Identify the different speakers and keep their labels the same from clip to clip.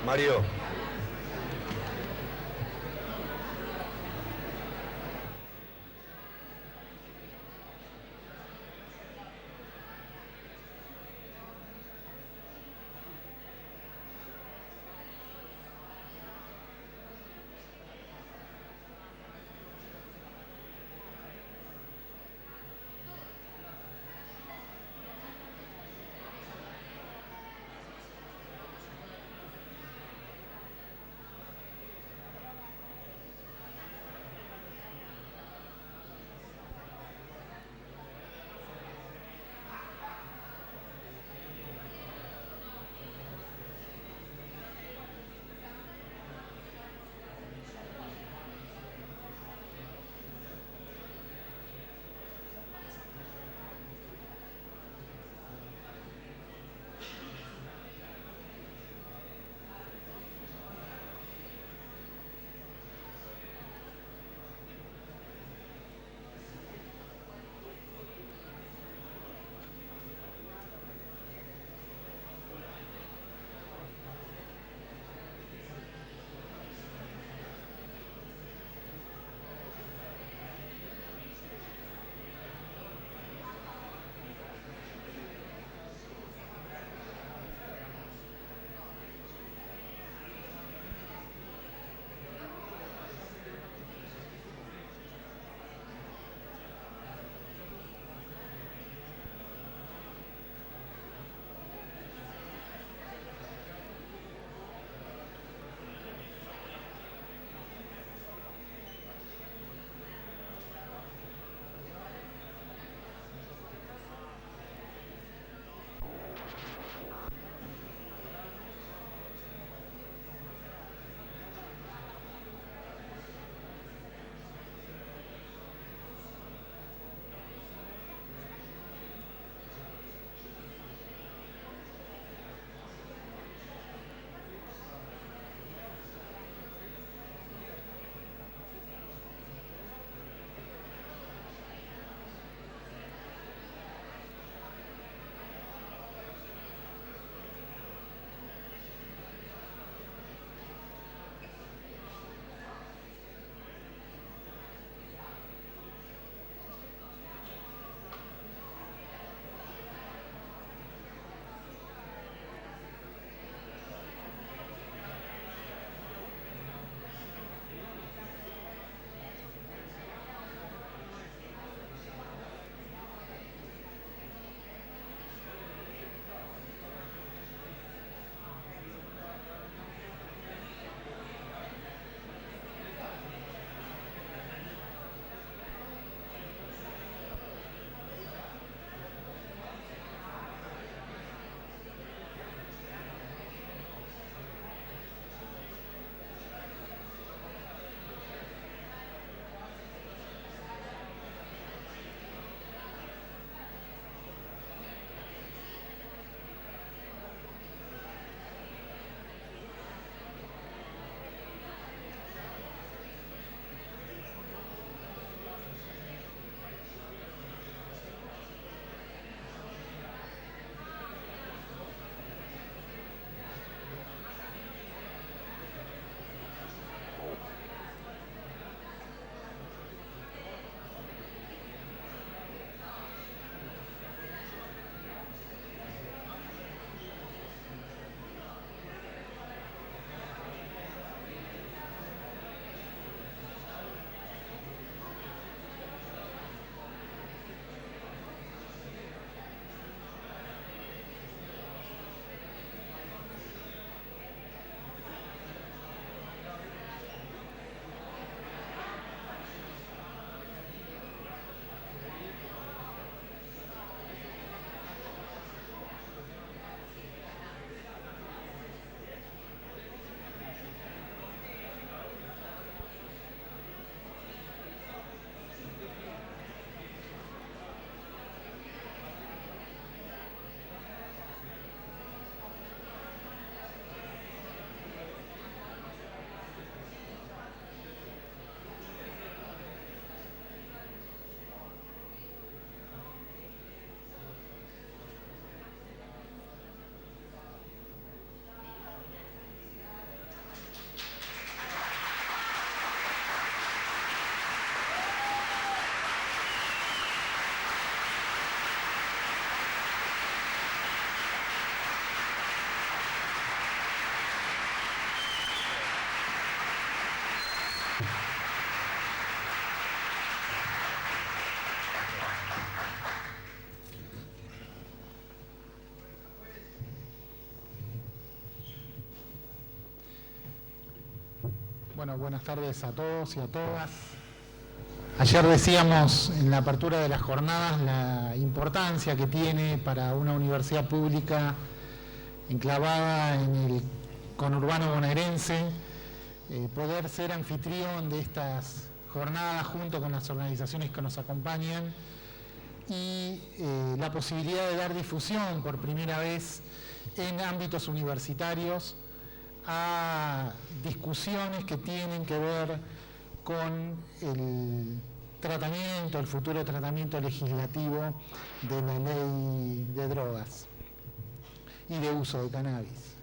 Speaker 1: Mario. Bueno, buenas tardes a todos y a todas. Ayer decíamos en la apertura de las jornadas la importancia que tiene para una universidad pública enclavada en el conurbano bonaerense poder ser anfitrión de estas jornadas junto con las organizaciones que nos acompañan y la posibilidad de dar difusión por primera vez en ámbitos universitarios a discusiones que tienen que ver con el tratamiento, el futuro tratamiento legislativo de la ley de drogas y de uso de cannabis.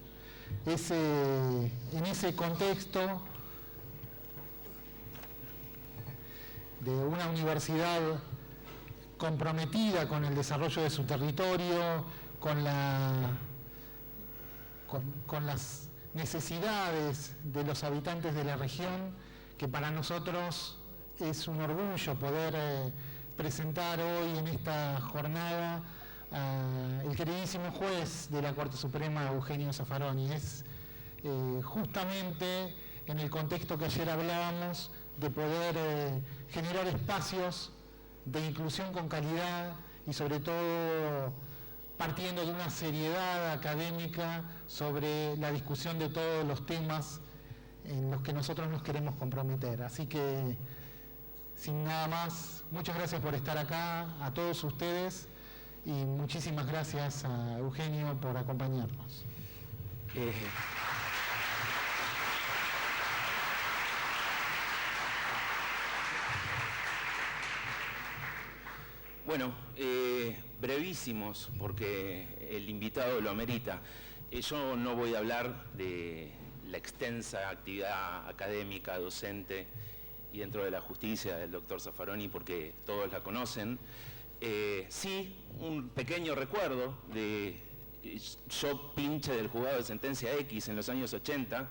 Speaker 1: En ese contexto de una universidad comprometida con el desarrollo de su territorio, con las necesidades de los habitantes de la región, que para nosotros es un orgullo poder presentar hoy en esta jornada al queridísimo juez de la Corte Suprema, Eugenio Zaffaroni. Es justamente en el contexto que ayer hablábamos de poder generar espacios de inclusión con calidad y sobre todo partiendo de una seriedad académica sobre la discusión de todos los temas en los que nosotros nos queremos comprometer. Así que, sin nada más, muchas gracias por estar acá, a todos ustedes, y muchísimas gracias a Eugenio por acompañarnos.
Speaker 2: Bueno, brevísimos, porque el invitado lo amerita. Yo no voy a hablar de la extensa actividad académica, docente y dentro de la justicia del doctor Zaffaroni, porque todos la conocen. Sí, un pequeño recuerdo de yo pinche del juzgado de sentencia X en los años 80.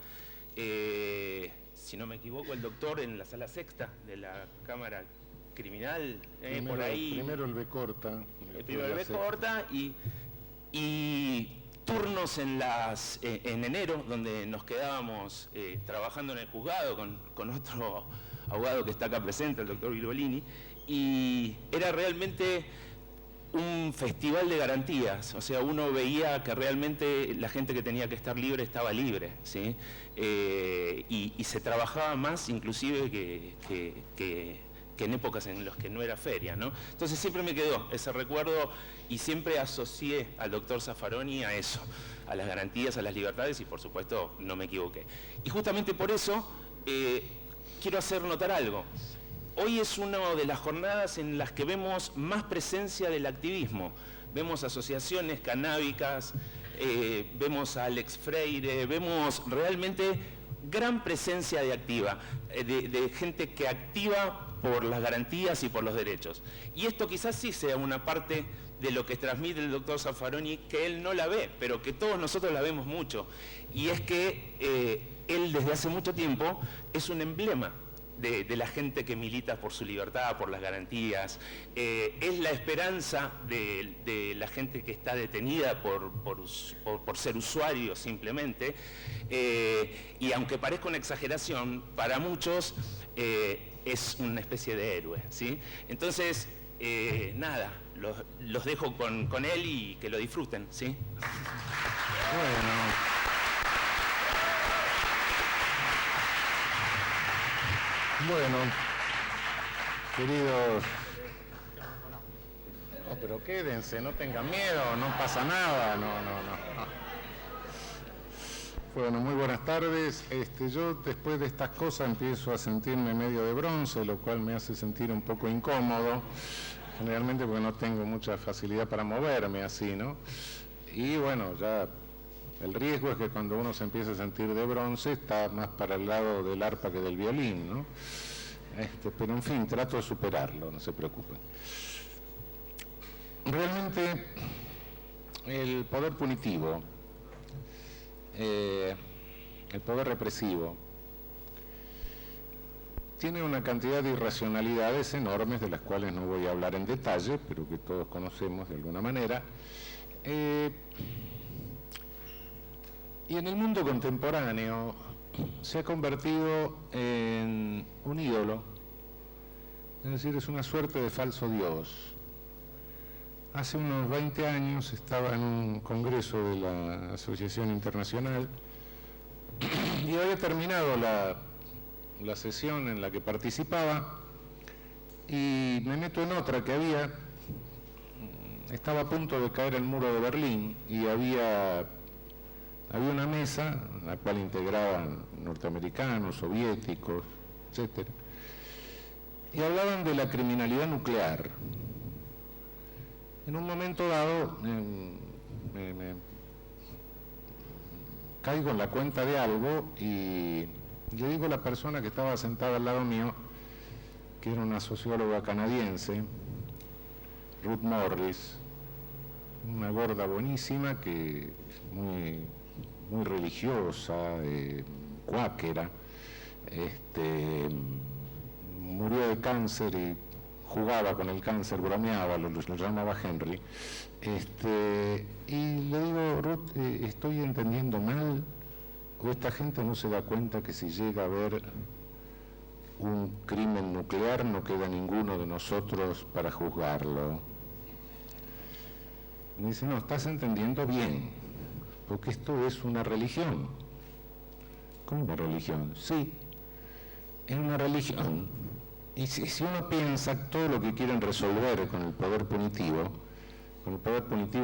Speaker 2: Si no me equivoco, el doctor en la sala sexta de la Cámara Criminal, por ahí.
Speaker 3: Primero el B corta.
Speaker 2: Primero el B corta y turnos en enero, donde nos quedábamos trabajando en el juzgado con otro abogado que está acá presente, el doctor Virgolini, y era realmente un festival de garantías. O sea, uno veía que realmente la gente que tenía que estar libre estaba libre, ¿sí? Y se trabajaba más inclusive que en épocas en las que no era feria, ¿no? Entonces siempre me quedó ese recuerdo y siempre asocié al doctor Zaffaroni a eso, a las garantías, a las libertades, y por supuesto no me equivoqué. Y justamente por eso quiero hacer notar algo. Hoy es una de las jornadas en las que vemos más presencia del activismo. Vemos asociaciones canábicas, vemos a Alex Freire, vemos realmente gran presencia de gente que activa por las garantías y por los derechos. Y esto quizás sí sea una parte de lo que transmite el doctor Zaffaroni, que él no la ve, pero que todos nosotros la vemos mucho. Y es que él desde hace mucho tiempo es un emblema de la gente que milita por su libertad, por las garantías. Es la esperanza de la gente que está detenida por ser usuario simplemente. Y aunque parezca una exageración, para muchos es una especie de héroe, ¿sí? Entonces, nada, los dejo con él y que lo disfruten, ¿sí?
Speaker 3: Bueno, queridos, no, pero quédense, no tengan miedo, no pasa nada, no. Bueno, muy buenas tardes. Yo después de estas cosas empiezo a sentirme medio de bronce, lo cual me hace sentir un poco incómodo, generalmente porque no tengo mucha facilidad para moverme así, ¿no? Y bueno, ya el riesgo es que cuando uno se empieza a sentir de bronce está más para el lado del arpa que del violín, ¿no? Pero en fin, trato de superarlo, no se preocupen. Realmente el poder punitivo, el poder represivo, tiene una cantidad de irracionalidades enormes de las cuales no voy a hablar en detalle, pero que todos conocemos de alguna manera. Y en el mundo contemporáneo se ha convertido en un ídolo, es decir, es una suerte de falso Dios. Hace unos 20 años estaba en un congreso de la Asociación Internacional y había terminado la sesión en la que participaba y me meto en otra que estaba a punto de caer el muro de Berlín y había una mesa en la cual integraban norteamericanos, soviéticos, etc. Y hablaban de la criminalidad nuclear. En un momento dado me caigo en la cuenta de algo y le digo a la persona que estaba sentada al lado mío, que era una socióloga canadiense, Ruth Morris, una gorda buenísima, que muy religiosa, cuáquera, murió de cáncer y jugaba con el cáncer, bromeaba, lo llamaba Henry. Y le digo, Ruth, ¿estoy entendiendo mal? ¿O esta gente no se da cuenta que si llega a haber un crimen nuclear no queda ninguno de nosotros para juzgarlo? Me dice, no, estás entendiendo bien, porque esto es una religión. ¿Cómo una religión? Sí, es una religión. Y si uno piensa todo lo que quieren resolver con el poder punitivo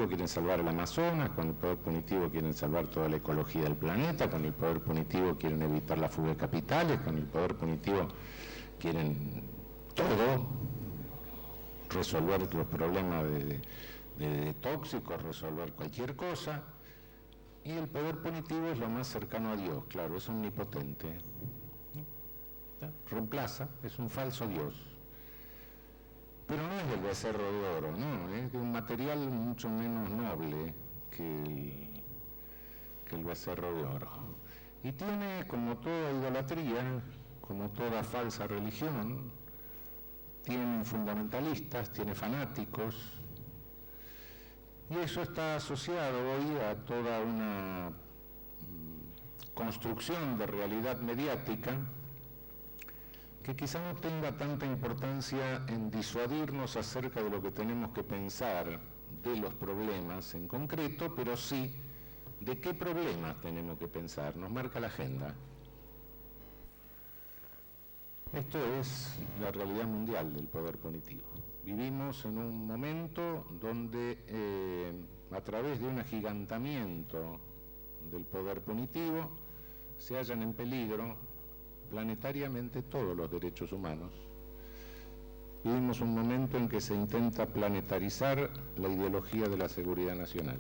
Speaker 3: quieren salvar el Amazonas, con el poder punitivo quieren salvar toda la ecología del planeta, con el poder punitivo quieren evitar la fuga de capitales, con el poder punitivo quieren todo, resolver los problemas de tóxicos, resolver cualquier cosa, y el poder punitivo es lo más cercano a Dios, claro, es omnipotente. Reemplaza, es un falso Dios. Pero no es el becerro de oro, no, es de un material mucho menos noble que el becerro de oro. Y tiene, como toda idolatría, como toda falsa religión, tiene fundamentalistas, tiene fanáticos, y eso está asociado hoy a toda una construcción de realidad mediática que quizá no tenga tanta importancia en disuadirnos acerca de lo que tenemos que pensar de los problemas en concreto, pero sí de qué problemas tenemos que pensar, nos marca la agenda. Esto es la realidad mundial del poder punitivo. Vivimos en un momento donde a través de un agigantamiento del poder punitivo se hallan en peligro planetariamente todos los derechos humanos. Vivimos un momento en que se intenta planetarizar la ideología de la seguridad nacional.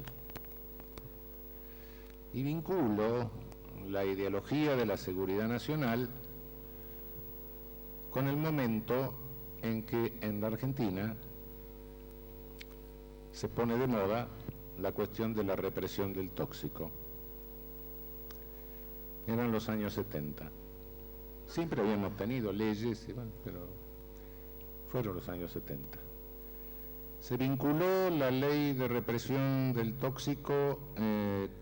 Speaker 3: Y vinculo la ideología de la seguridad nacional con el momento en que en la Argentina se pone de moda la cuestión de la represión del tóxico. Eran los años 70. Siempre habíamos tenido leyes, pero fueron los años 70. Se vinculó la ley de represión del tóxico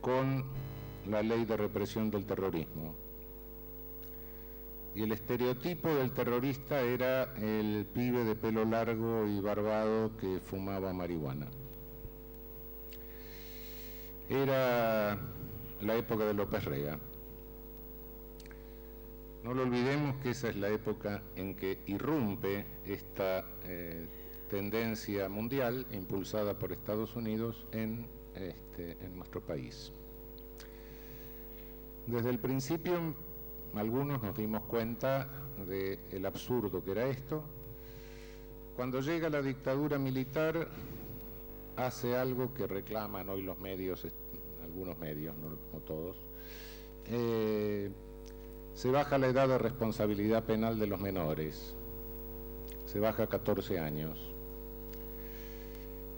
Speaker 3: con la ley de represión del terrorismo. Y el estereotipo del terrorista era el pibe de pelo largo y barbado que fumaba marihuana. Era la época de López Rega. No lo olvidemos que esa es la época en que irrumpe esta tendencia mundial impulsada por Estados Unidos en nuestro país. Desde el principio, algunos nos dimos cuenta del absurdo que era esto. Cuando llega la dictadura militar, hace algo que reclaman hoy los medios, algunos medios, no todos. Se baja la edad de responsabilidad penal de los menores, se baja a 14 años.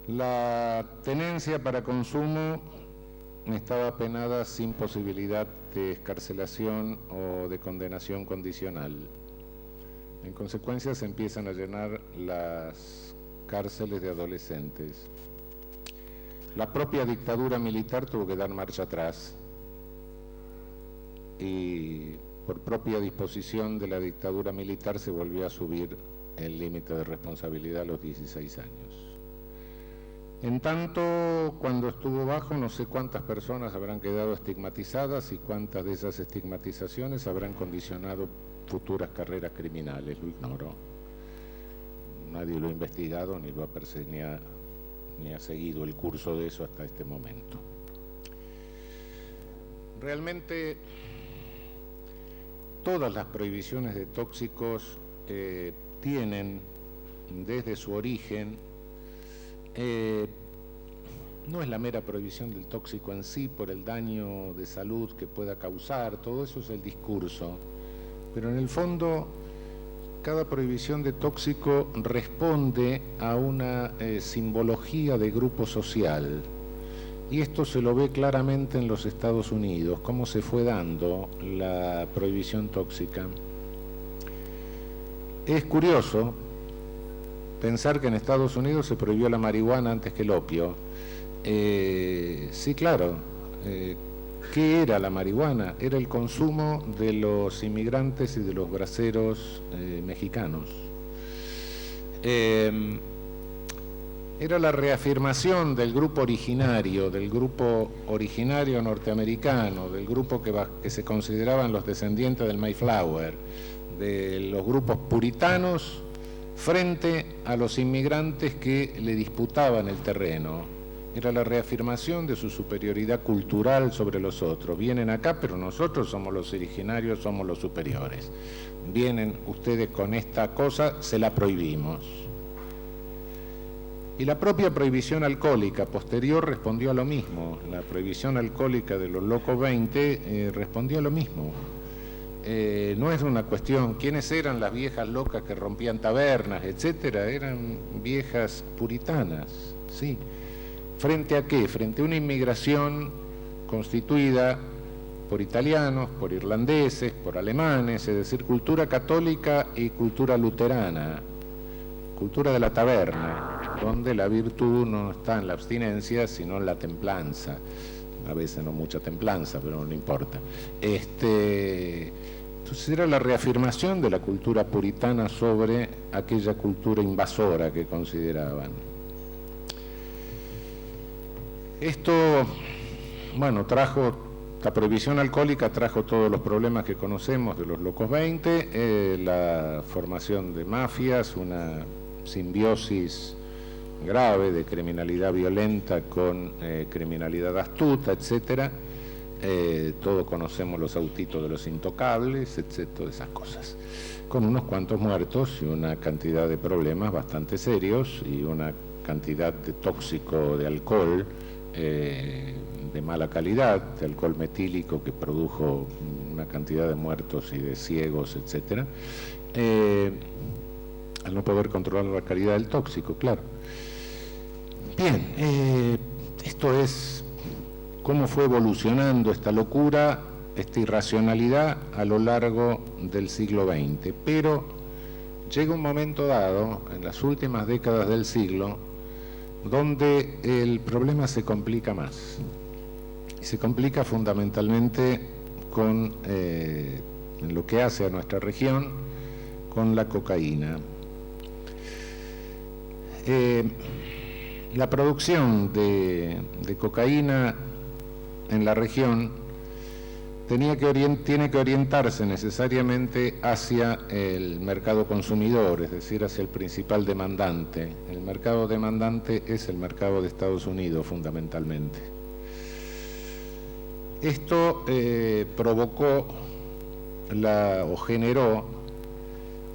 Speaker 3: La tenencia para consumo estaba penada sin posibilidad de excarcelación o de condenación condicional. En consecuencia se empiezan a llenar las cárceles de adolescentes. La propia dictadura militar tuvo que dar marcha atrás. y por propia disposición de la dictadura militar se volvió a subir el límite de responsabilidad a los 16 años. En tanto, cuando estuvo bajo, no sé cuántas personas habrán quedado estigmatizadas y cuántas de esas estigmatizaciones habrán condicionado futuras carreras criminales, lo ignoro. Nadie lo ha investigado ni lo ha perseguido, ni ha seguido el curso de eso hasta este momento. Realmente, todas las prohibiciones de tóxicos tienen desde su origen, no es la mera prohibición del tóxico en sí por el daño de salud que pueda causar, todo eso es el discurso, pero en el fondo cada prohibición de tóxico responde a una simbología de grupo social, y esto se lo ve claramente en los Estados Unidos, cómo se fue dando la prohibición tóxica. Es curioso pensar que en Estados Unidos se prohibió la marihuana antes que el opio. Sí, claro. ¿Qué era la marihuana? Era el consumo de los inmigrantes y de los braceros mexicanos. Era la reafirmación del grupo originario norteamericano, del grupo que se consideraban los descendientes del Mayflower, de los grupos puritanos, frente a los inmigrantes que le disputaban el terreno. Era la reafirmación de su superioridad cultural sobre los otros. Vienen acá, pero nosotros somos los originarios, somos los superiores. Vienen ustedes con esta cosa, se la prohibimos. Y la propia prohibición alcohólica posterior respondió a lo mismo. La prohibición alcohólica de los Locos 20 respondió a lo mismo. No es una cuestión, ¿quiénes eran las viejas locas que rompían tabernas, etcétera? Eran viejas puritanas, sí. ¿Frente a qué? Frente a una inmigración constituida por italianos, por irlandeses, por alemanes, es decir, cultura católica y cultura luterana, cultura de la taberna, donde la virtud no está en la abstinencia, sino en la templanza. A veces no mucha templanza, pero no importa. Entonces era la reafirmación de la cultura puritana sobre aquella cultura invasora que consideraban. Esto, bueno, la prohibición alcohólica trajo todos los problemas que conocemos de los Locos 20, la formación de mafias, una simbiosis grave de criminalidad violenta con criminalidad astuta, etcétera. Todos conocemos los autitos de los intocables, etcétera, esas cosas. Con unos cuantos muertos y una cantidad de problemas bastante serios y una cantidad de tóxico de alcohol de mala calidad, de alcohol metílico que produjo una cantidad de muertos y de ciegos, etcétera. Al no poder controlar la calidad del tóxico, claro. Bien, esto es cómo fue evolucionando esta locura, esta irracionalidad a lo largo del siglo XX. Pero llega un momento dado, en las últimas décadas del siglo, donde el problema se complica más. Y se complica fundamentalmente con en lo que hace a nuestra región, con la cocaína. La producción de cocaína en la región tiene que orientarse necesariamente hacia el mercado consumidor, es decir, hacia el principal demandante. El mercado demandante es el mercado de Estados Unidos, fundamentalmente. Esto provocó o generó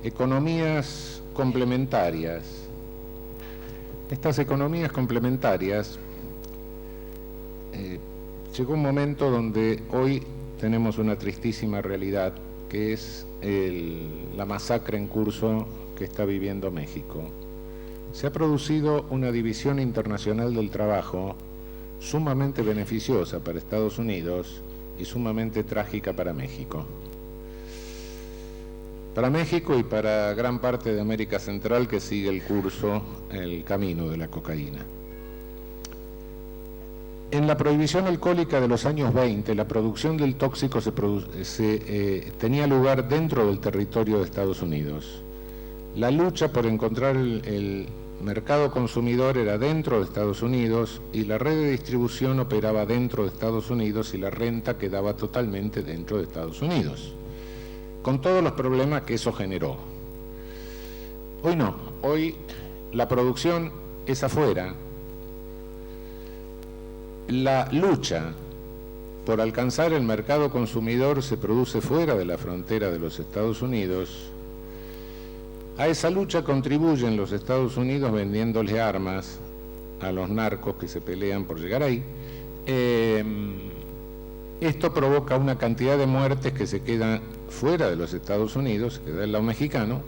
Speaker 3: economías complementarias. Estas economías complementarias, llegó un momento donde hoy tenemos una tristísima realidad, que es la masacre en curso que está viviendo México. Se ha producido una división internacional del trabajo sumamente beneficiosa para Estados Unidos y sumamente trágica para México. Para México y para gran parte de América Central que sigue el camino de la cocaína. En la prohibición alcohólica de los años 20, la producción del tóxico tenía lugar dentro del territorio de Estados Unidos. La lucha por encontrar el mercado consumidor era dentro de Estados Unidos y la red de distribución operaba dentro de Estados Unidos y la renta quedaba totalmente dentro de Estados Unidos, con todos los problemas que eso generó. Hoy no, hoy la producción es afuera. La lucha por alcanzar el mercado consumidor se produce fuera de la frontera de los Estados Unidos. A esa lucha contribuyen los Estados Unidos vendiéndole armas a los narcos que se pelean por llegar ahí. Esto provoca una cantidad de muertes que se quedan fuera de los Estados Unidos, que da el lado mexicano.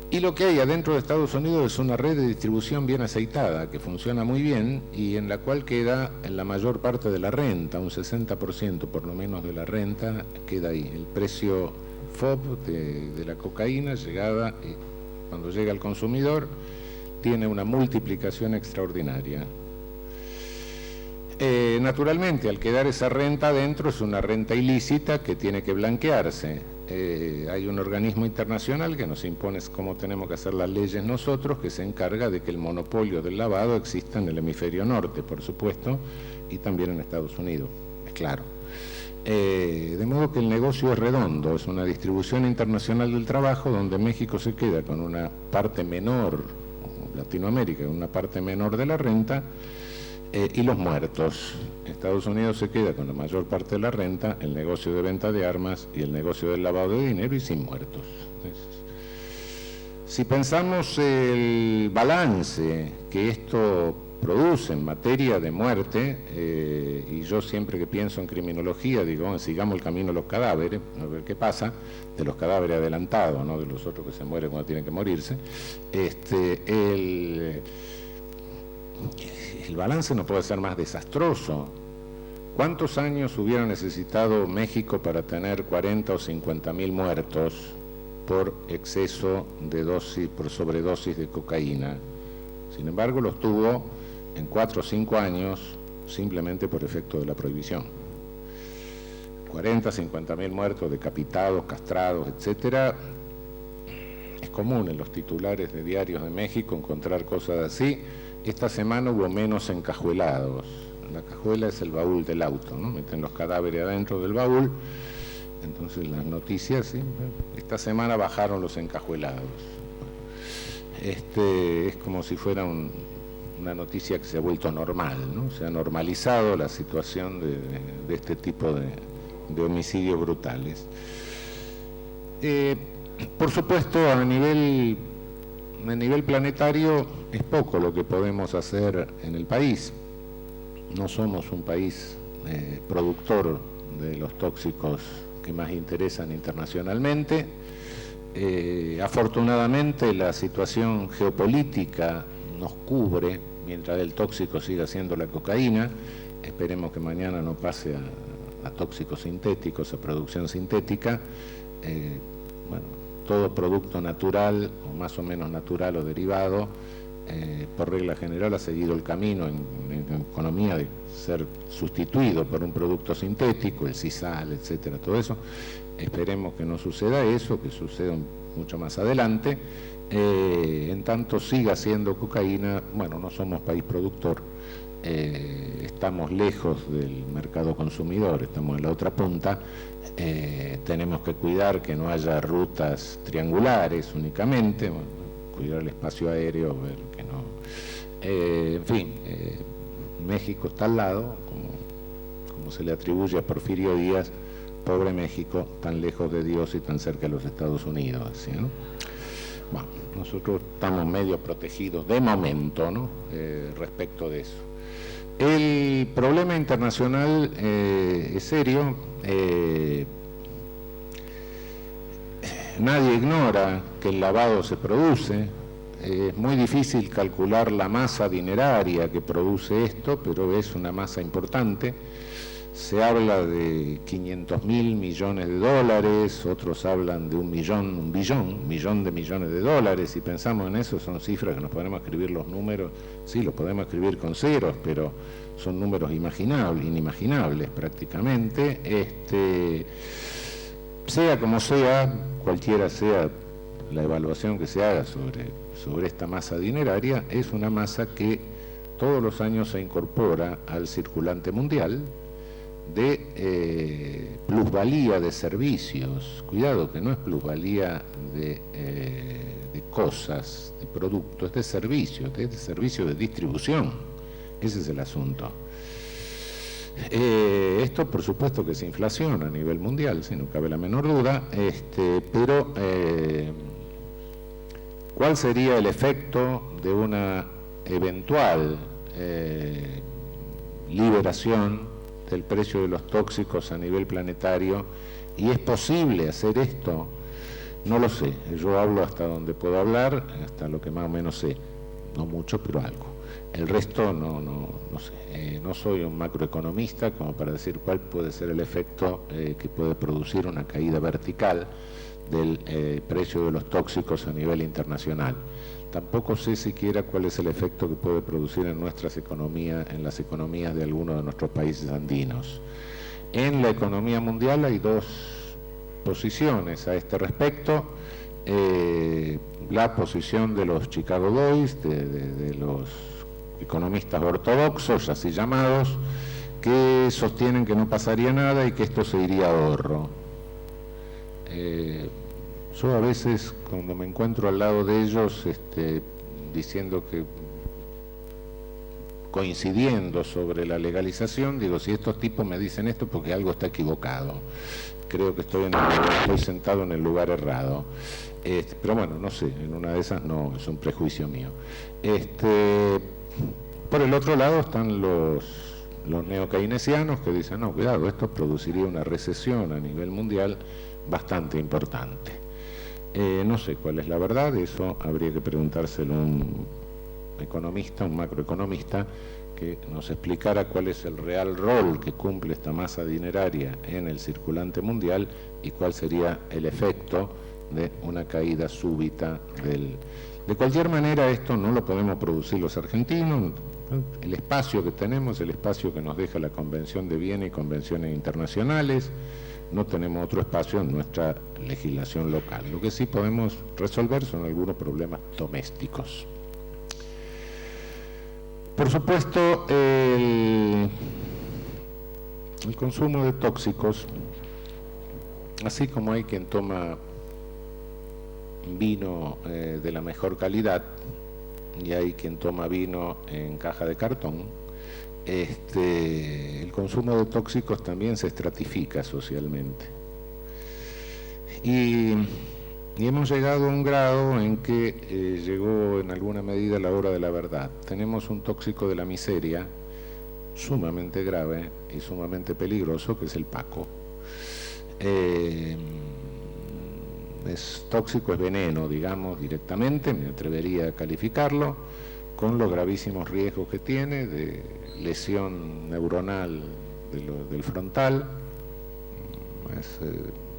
Speaker 3: Y lo que hay adentro de Estados Unidos es una red de distribución bien aceitada, que funciona muy bien y en la cual queda la mayor parte de la renta, un 60% por lo menos de la renta queda ahí. El precio FOB de la cocaína cuando llega al consumidor tiene una multiplicación extraordinaria. Naturalmente, al quedar esa renta adentro, es una renta ilícita que tiene que blanquearse. Hay un organismo internacional que nos impone cómo tenemos que hacer las leyes nosotros, que se encarga de que el monopolio del lavado exista en el hemisferio norte, por supuesto, y también en Estados Unidos, es claro. De modo que el negocio es redondo, es una distribución internacional del trabajo donde México se queda con una parte menor, Latinoamérica, una parte menor de la renta, y los muertos. Estados Unidos se queda con la mayor parte de la renta, el negocio de venta de armas y el negocio del lavado de dinero y sin muertos. Si pensamos el balance que esto produce en materia de muerte, y yo siempre que pienso en criminología digo, bueno, sigamos el camino de los cadáveres, a ver qué pasa, de los cadáveres adelantados, no de los otros que se mueren cuando tienen que morirse. El balance no puede ser más desastroso. ¿Cuántos años hubiera necesitado México para tener 40 o 50 mil muertos por exceso de dosis, por sobredosis de cocaína? Sin embargo, los tuvo en 4 o 5 años simplemente por efecto de la prohibición. 40, 50 mil muertos, decapitados, castrados, etcétera. Es común en los titulares de diarios de México encontrar cosas así. Esta semana hubo menos encajuelados. La cajuela es el baúl del auto, ¿no? Meten los cadáveres adentro del baúl. Entonces las noticias, ¿sí? Esta semana bajaron los encajuelados. Es como si fuera una noticia que se ha vuelto normal, ¿no? Se ha normalizado la situación de este tipo de homicidios brutales. Por supuesto, a nivel planetario es poco lo que podemos hacer en el país. No somos un país productor de los tóxicos que más interesan internacionalmente. Afortunadamente la situación geopolítica nos cubre mientras el tóxico siga siendo la cocaína. Esperemos que mañana no pase a tóxicos sintéticos, a producción sintética. Todo producto natural o más o menos natural o derivado, por regla general ha seguido el camino en economía de ser sustituido por un producto sintético, el sisal, etcétera, todo eso. Esperemos que no suceda eso, que suceda mucho más adelante. En tanto siga siendo cocaína, bueno, no somos país productor, estamos lejos del mercado consumidor, estamos en la otra punta. Tenemos que cuidar que no haya rutas triangulares únicamente, cuidar el espacio aéreo, ver que no. En fin, México está al lado, como se le atribuye a Porfirio Díaz, pobre México, tan lejos de Dios y tan cerca de los Estados Unidos, ¿sí, no? Bueno, nosotros estamos medio protegidos de momento, ¿no? Respecto de eso. El problema internacional es serio. Nadie ignora que el lavado se produce. Es muy difícil calcular la masa dineraria que produce esto, pero es una masa importante. Se habla de 500.000 millones de dólares, otros hablan de un millón de millones de dólares. Si pensamos en eso, son cifras que nos podemos escribir los números, sí, los podemos escribir con ceros, pero son números inimaginables prácticamente. Sea como sea, cualquiera sea la evaluación que se haga sobre esta masa dineraria, es una masa que todos los años se incorpora al circulante mundial de plusvalía de servicios. Cuidado, que no es plusvalía de cosas, de productos, es de servicio de distribución. Ese es el asunto. Esto por supuesto que es inflación a nivel mundial, si no cabe la menor duda, pero ¿cuál sería el efecto de una eventual liberación del precio de los tóxicos a nivel planetario? ¿Y es posible hacer esto? No lo sé, yo hablo hasta donde puedo hablar, hasta lo que más o menos sé, no mucho, pero algo. El resto no sé, no soy un macroeconomista como para decir cuál puede ser el efecto que puede producir una caída vertical del precio de los tóxicos a nivel internacional. Tampoco sé siquiera cuál es el efecto que puede producir en nuestras economías, en las economías de algunos de nuestros países andinos. En la economía mundial hay dos posiciones a este respecto. La posición de los Chicago Boys, de los economistas ortodoxos, así llamados, que sostienen que no pasaría nada y que esto se iría a ahorro. Yo a veces, cuando me encuentro al lado de ellos, diciendo que, coincidiendo sobre la legalización, digo, si estos tipos me dicen esto, porque algo está equivocado. Creo que estoy sentado en el lugar errado. Pero bueno, no sé, en una de esas no, es un prejuicio mío. Por el otro lado están los neokeynesianos que dicen, no, cuidado, esto produciría una recesión a nivel mundial bastante importante. No sé cuál es la verdad, eso habría que preguntárselo a un economista, un macroeconomista, que nos explicara cuál es el real rol que cumple esta masa dineraria en el circulante mundial y cuál sería el efecto de una caída súbita del... De cualquier manera, esto no lo podemos producir los argentinos. El espacio que tenemos, el espacio que nos deja la Convención de Viena y convenciones internacionales, no tenemos otro espacio en nuestra legislación local. Lo que sí podemos resolver son algunos problemas domésticos. Por supuesto, el consumo de tóxicos, así como hay quien toma vino de la mejor calidad y hay quien toma vino en caja de cartón, el consumo de tóxicos también se estratifica socialmente. Y hemos llegado a un grado en que llegó en alguna medida la hora de la verdad. Tenemos un tóxico de la miseria sumamente grave y sumamente peligroso, que es el Paco. Es tóxico, es veneno, digamos, directamente, me atrevería a calificarlo, con los gravísimos riesgos que tiene de lesión neuronal del frontal.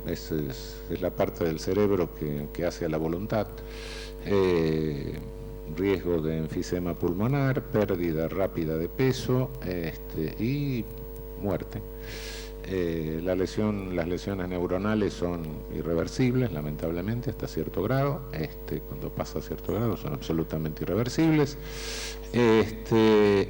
Speaker 3: Es la parte del cerebro que hace a la voluntad. Riesgo de enfisema pulmonar, pérdida rápida de peso y muerte. Las lesiones neuronales son irreversibles, lamentablemente, hasta cierto grado. Cuando pasa a cierto grado son absolutamente irreversibles.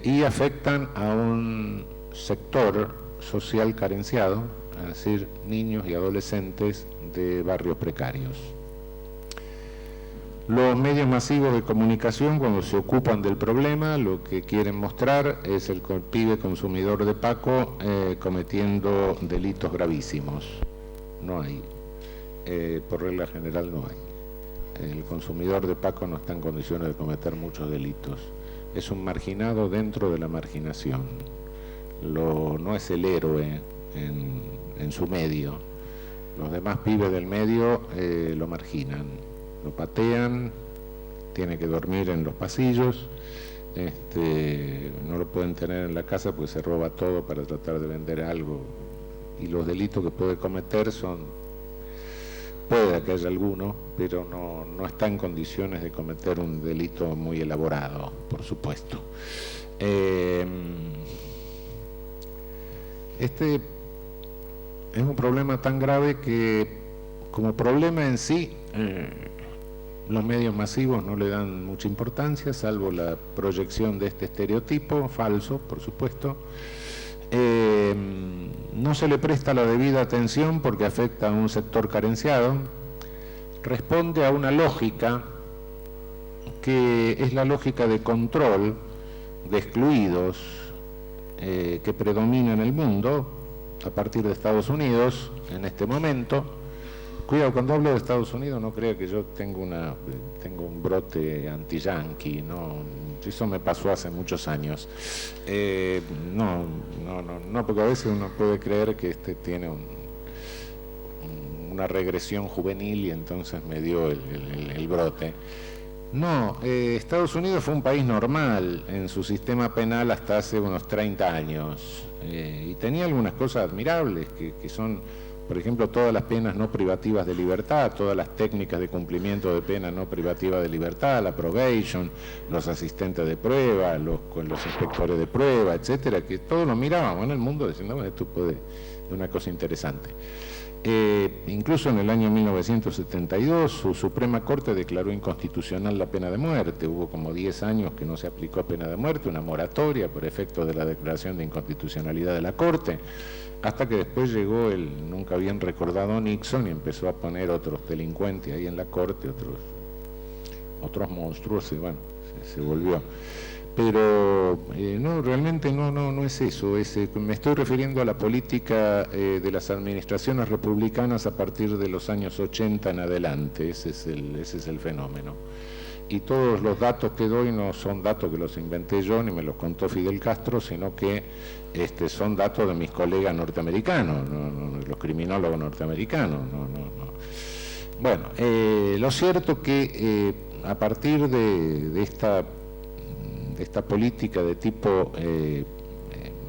Speaker 3: Y afectan a un sector social carenciado, es decir, niños y adolescentes de barrios precarios. Los medios masivos de comunicación, cuando se ocupan del problema, lo que quieren mostrar es el pibe consumidor de Paco cometiendo delitos gravísimos. No hay. Por regla general no hay. El consumidor de Paco no está en condiciones de cometer muchos delitos. Es un marginado dentro de la marginación. No es el héroe en su medio. Los demás pibes del medio lo marginan. Lo patean, tiene que dormir en los pasillos, no lo pueden tener en la casa porque se roba todo para tratar de vender algo, y los delitos que puede cometer puede que haya alguno, pero no está en condiciones de cometer un delito muy elaborado, por supuesto. Este es un problema tan grave que, como problema en sí, los medios masivos no le dan mucha importancia, salvo la proyección de este estereotipo, falso, por supuesto. No se le presta la debida atención porque afecta a un sector carenciado, responde a una lógica que es la lógica de control, de excluidos, que predomina en el mundo a partir de Estados Unidos en este momento. Cuidado, cuando hablo de Estados Unidos no crea que yo tengo un brote anti-yanqui, no, eso me pasó hace muchos años. No, porque a veces uno puede creer que tiene una regresión juvenil y entonces me dio el brote. No, Estados Unidos fue un país normal en su sistema penal hasta hace unos 30 años y tenía algunas cosas admirables que son, por ejemplo, todas las penas no privativas de libertad, todas las técnicas de cumplimiento de pena no privativa de libertad, la probation, los asistentes de prueba, los inspectores de prueba, etcétera, que todos lo mirábamos en el mundo diciendo, bueno, esto puede ser una cosa interesante. Incluso en el año 1972 su Suprema Corte declaró inconstitucional la pena de muerte. Hubo como 10 años que no se aplicó pena de muerte, una moratoria por efecto de la declaración de inconstitucionalidad de la Corte, hasta que después llegó el nunca bien recordado Nixon y empezó a poner otros delincuentes ahí en la Corte, otros monstruos, y bueno, se volvió. Pero no, realmente no es eso. Me estoy refiriendo a la política de las administraciones republicanas a partir de los años 80 en adelante. Ese es el fenómeno. Y todos los datos que doy no son datos que los inventé yo ni me los contó Fidel Castro, sino que son datos de mis colegas norteamericanos, los criminólogos norteamericanos. Bueno, lo cierto que a partir de esta política de tipo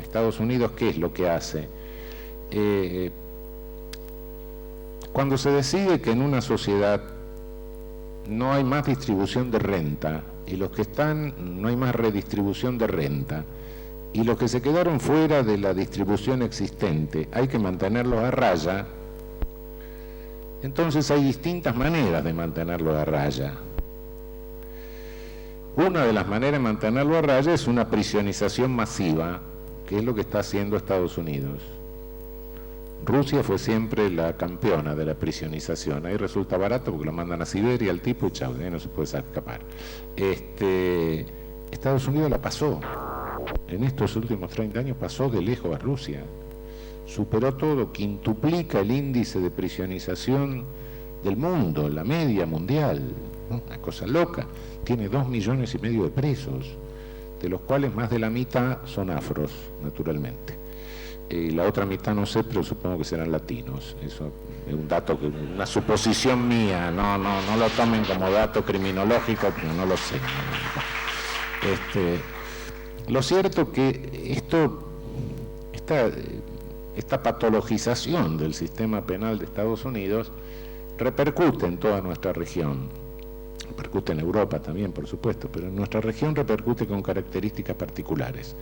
Speaker 3: Estados Unidos, ¿qué es lo que hace? Cuando se decide que en una sociedad no hay más distribución de renta y los que no hay más redistribución de renta y los que se quedaron fuera de la distribución existente hay que mantenerlos a raya, entonces hay distintas maneras de mantenerlos a raya. Una de las maneras de mantenerlo a raya es una prisionización masiva, que es lo que está haciendo Estados Unidos. Rusia fue siempre la campeona de la prisionización. Ahí resulta barato porque lo mandan a Siberia al tipo y chao, de ahí no se puede escapar. Estados Unidos la pasó. En estos últimos 30 años pasó de lejos a Rusia. Superó todo, quintuplica el índice de prisionización del mundo, la media mundial. Una cosa loca. Tiene 2,5 millones de presos, de los cuales más de la mitad son afros, naturalmente. La otra mitad no sé, pero supongo que serán latinos. Eso es un dato, una suposición mía, no lo tomen como dato criminológico, pero no lo sé. Lo cierto que esta patologización del sistema penal de Estados Unidos repercute en toda nuestra región. Repercute en Europa también, por supuesto, pero en nuestra región repercute con características particulares.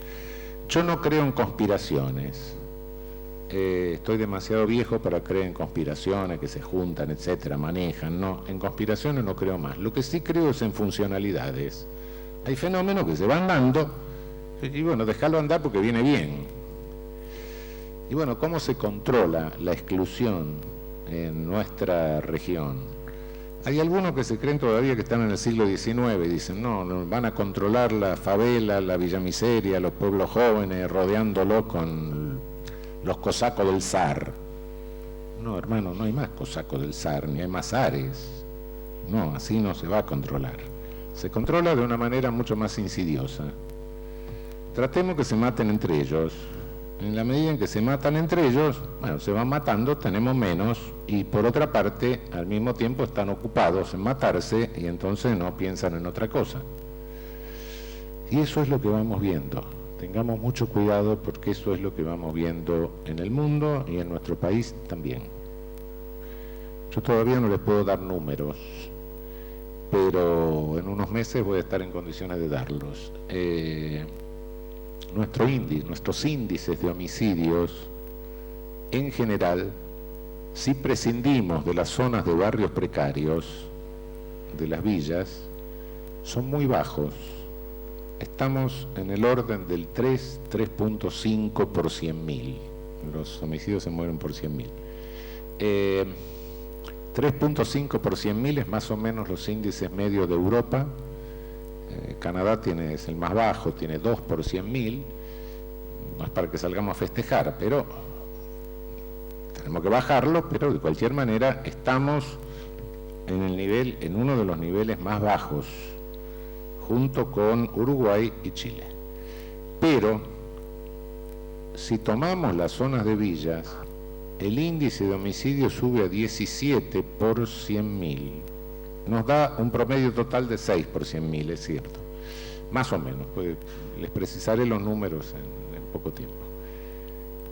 Speaker 3: Yo no creo en conspiraciones. Estoy demasiado viejo para creer en conspiraciones que se juntan, etcétera, manejan. No, en conspiraciones no creo más. Lo que sí creo es en funcionalidades. Hay fenómenos que se van dando y bueno, déjalo andar porque viene bien. Y bueno, ¿cómo se controla la exclusión en nuestra región? Hay algunos que se creen todavía que están en el siglo XIX y dicen, no, van a controlar la favela, la villamiseria, los pueblos jóvenes, rodeándolo con los cosacos del zar. No, hermano, no hay más cosacos del zar, ni hay más zares. No, así no se va a controlar. Se controla de una manera mucho más insidiosa. Tratemos que se maten entre ellos. En la medida en que se matan entre ellos, bueno, se van matando, tenemos menos, y por otra parte, al mismo tiempo están ocupados en matarse y entonces no piensan en otra cosa. Y eso es lo que vamos viendo. Tengamos mucho cuidado porque eso es lo que vamos viendo en el mundo y en nuestro país también. Yo todavía no les puedo dar números, pero en unos meses voy a estar en condiciones de darlos. Nuestros índices de homicidios, en general, si prescindimos de las zonas de barrios precarios, de las villas, son muy bajos. Estamos en el orden del 3.5 por 100.000. Los homicidios se mueren por 100.000. 3.5 por 100.000 es más o menos los índices medios de Europa. Canadá es el más bajo, tiene 2 por 100.000. No es para que salgamos a festejar, pero tenemos que bajarlo, pero de cualquier manera estamos en uno de los niveles más bajos, junto con Uruguay y Chile. Pero, si tomamos las zonas de villas, el índice de homicidio sube a 17 por 100.000. Nos da un promedio total de 6 por 100.000, es cierto. Más o menos, pues les precisaré los números en poco tiempo.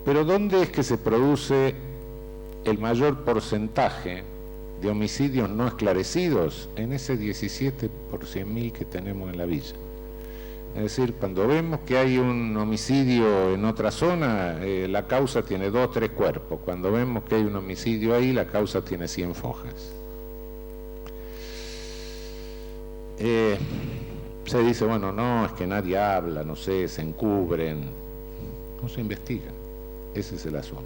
Speaker 3: Pero ¿dónde es que se produce el mayor porcentaje de homicidios no esclarecidos? En ese 17 por 100.000 que tenemos en la villa. Es decir, cuando vemos que hay un homicidio en otra zona, la causa tiene 2 o 3 cuerpos. Cuando vemos que hay un homicidio ahí, la causa tiene 100 fojas. Se dice, bueno, no, es que nadie habla, no sé, se encubren. No se investiga. Ese es el asunto.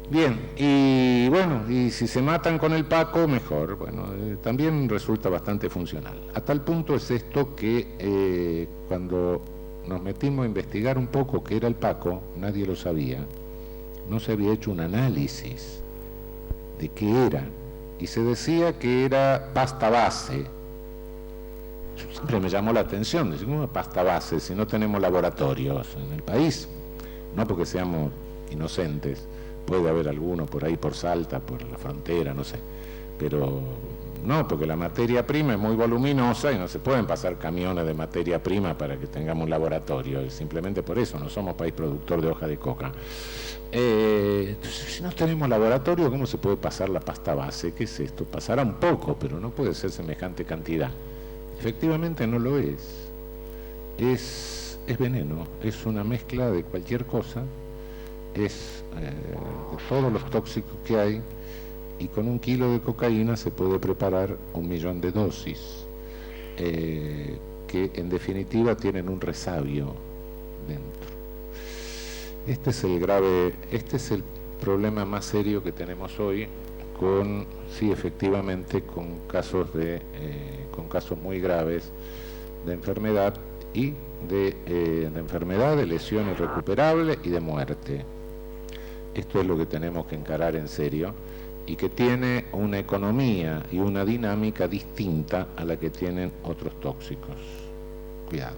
Speaker 3: Bien, y bueno, y si se matan con el Paco, mejor. Bueno, también resulta bastante funcional. A tal punto es esto que cuando nos metimos a investigar un poco qué era el Paco, nadie lo sabía. No se había hecho un análisis de qué era. Y se decía que era pasta base. Siempre me llamó la atención, decir, ¿cómo pasta base si no tenemos laboratorios en el país? No porque seamos inocentes. Puede haber alguno por ahí por Salta, por la frontera, no sé. Pero no, porque la materia prima es muy voluminosa y no se pueden pasar camiones de materia prima para que tengamos un laboratorio. Y simplemente por eso, no somos país productor de hoja de coca. Entonces, si no tenemos laboratorio, ¿cómo se puede pasar la pasta base? ¿Qué es esto? Pasará un poco, pero no puede ser semejante cantidad. Efectivamente no lo es. Es veneno, es una mezcla de cualquier cosa. Es de todos los tóxicos que hay, y con 1 kilo de cocaína se puede preparar 1 millón de dosis, que en definitiva tienen un resabio dentro. Este es el problema más serio que tenemos hoy, efectivamente, con casos muy graves de enfermedad y de enfermedad, de lesión irrecuperable y de muerte. Esto es lo que tenemos que encarar en serio y que tiene una economía y una dinámica distinta a la que tienen otros tóxicos. Cuidado.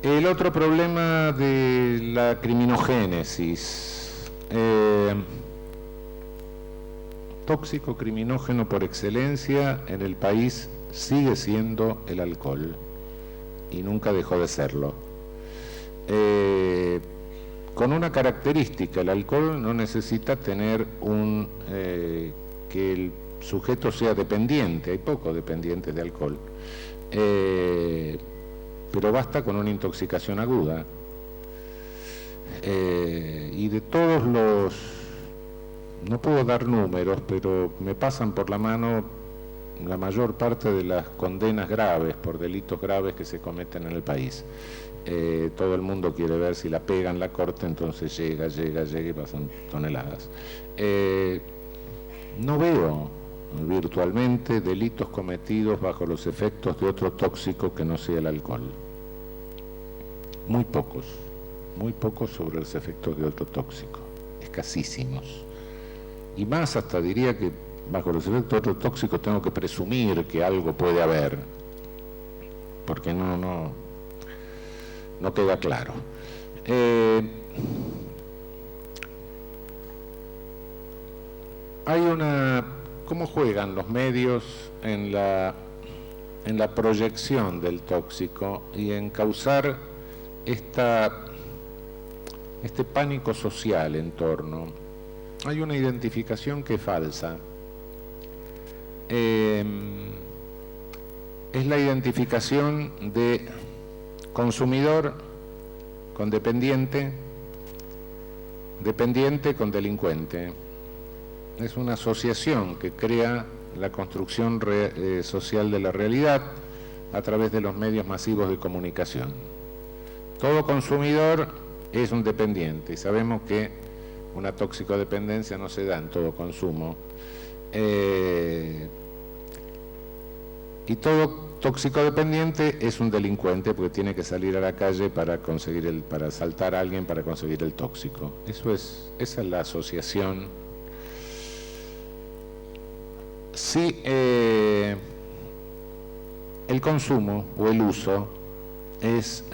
Speaker 3: El otro problema de la criminogénesis. Tóxico criminógeno por excelencia en el país sigue siendo el alcohol y nunca dejó de serlo. Con una característica: el alcohol no necesita tener que el sujeto sea dependiente. Hay pocos dependientes de alcohol, pero basta con una intoxicación aguda. Y de todos no puedo dar números, pero me pasan por la mano la mayor parte de las condenas graves por delitos graves que se cometen en el país. Todo el mundo quiere ver si la pegan la corte, entonces llega y pasan toneladas. No veo virtualmente delitos cometidos bajo los efectos de otro tóxico que no sea el alcohol. Muy pocos sobre los efectos de otro tóxico, escasísimos. Y más, hasta diría que bajo los efectos de otro tóxico tengo que presumir que algo puede haber, porque no queda claro. Hay ¿cómo juegan los medios en la en la proyección del tóxico y en causar este pánico social en torno. Hay una identificación que es falsa. Es la identificación de consumidor con dependiente, dependiente con delincuente. Es una asociación que crea la construcción social de la realidad a través de los medios masivos de comunicación. Todo consumidor es un dependiente y sabemos que una toxicodependencia no se da en todo consumo. Y todo toxicodependiente es un delincuente porque tiene que salir a la calle para asaltar a alguien para conseguir el tóxico. Esa es la asociación. Si el consumo o el uso es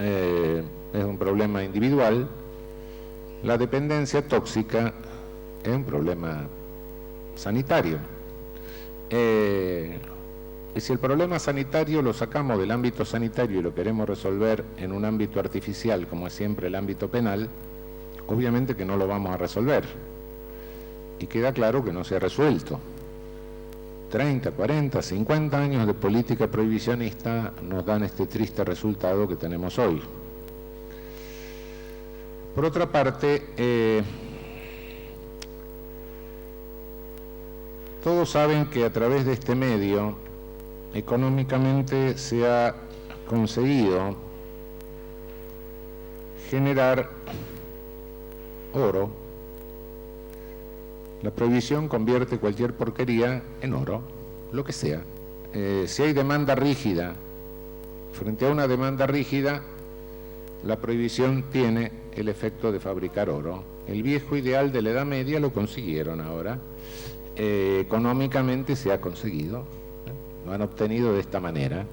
Speaker 3: un problema individual, la dependencia tóxica es un problema sanitario. Y si el problema sanitario lo sacamos del ámbito sanitario y lo queremos resolver en un ámbito artificial, como es siempre el ámbito penal, obviamente que no lo vamos a resolver. Y queda claro que no se ha resuelto. 30, 40, 50 años de política prohibicionista nos dan este triste resultado que tenemos hoy. Por otra parte, todos saben que a través de este medio económicamente se ha conseguido generar oro. La prohibición convierte cualquier porquería en oro, lo que sea. Si hay demanda rígida, frente a una demanda rígida, la prohibición tiene el efecto de fabricar oro. El viejo ideal de la Edad Media lo consiguieron ahora. Económicamente se ha conseguido. Lo han obtenido de esta manera.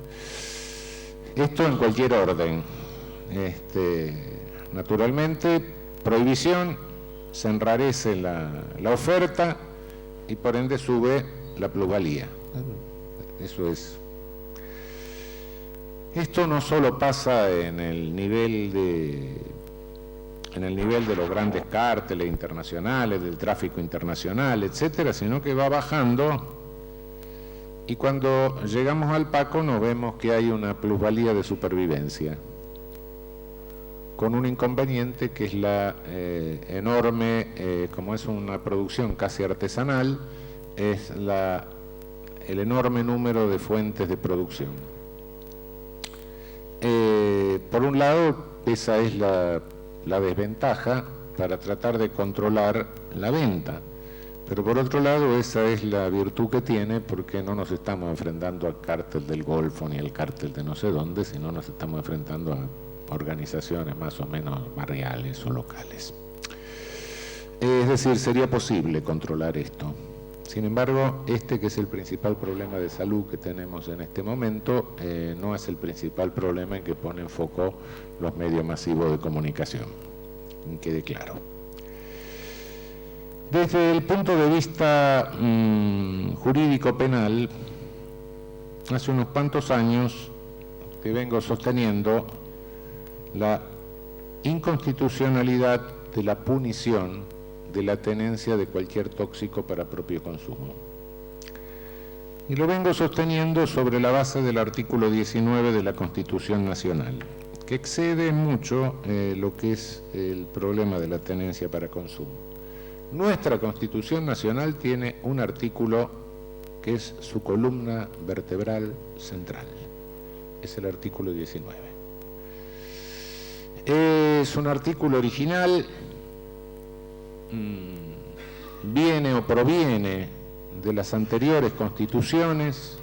Speaker 3: Esto en cualquier orden. Naturalmente, prohibición, se enrarece la oferta y por ende sube la plusvalía. Eso es. Esto no solo pasa en el nivel de los grandes cárteles internacionales, del tráfico internacional, etcétera, sino que va bajando. Y cuando llegamos al Paco nos vemos que hay una plusvalía de supervivencia, con un inconveniente que es la enorme, como es una producción casi artesanal, es el enorme número de fuentes de producción. Por un lado, esa es la desventaja para tratar de controlar la venta. Pero por otro lado, esa es la virtud que tiene, porque no nos estamos enfrentando al cártel del Golfo ni al cártel de no sé dónde, sino nos estamos enfrentando a organizaciones más o menos barriales o locales. Es decir, sería posible controlar esto. Sin embargo, que es el principal problema de salud que tenemos en este momento, no es el principal problema en que ponen foco los medios masivos de comunicación. Que quede claro. Desde el punto de vista jurídico penal, hace unos cuantos años que vengo sosteniendo la inconstitucionalidad de la punición de la tenencia de cualquier tóxico para propio consumo. Y lo vengo sosteniendo sobre la base del artículo 19 de la Constitución Nacional, que excede mucho lo que es el problema de la tenencia para consumo. Nuestra Constitución Nacional tiene un artículo que es su columna vertebral central. Es el artículo 19. Es un artículo original, viene o proviene de las anteriores constituciones.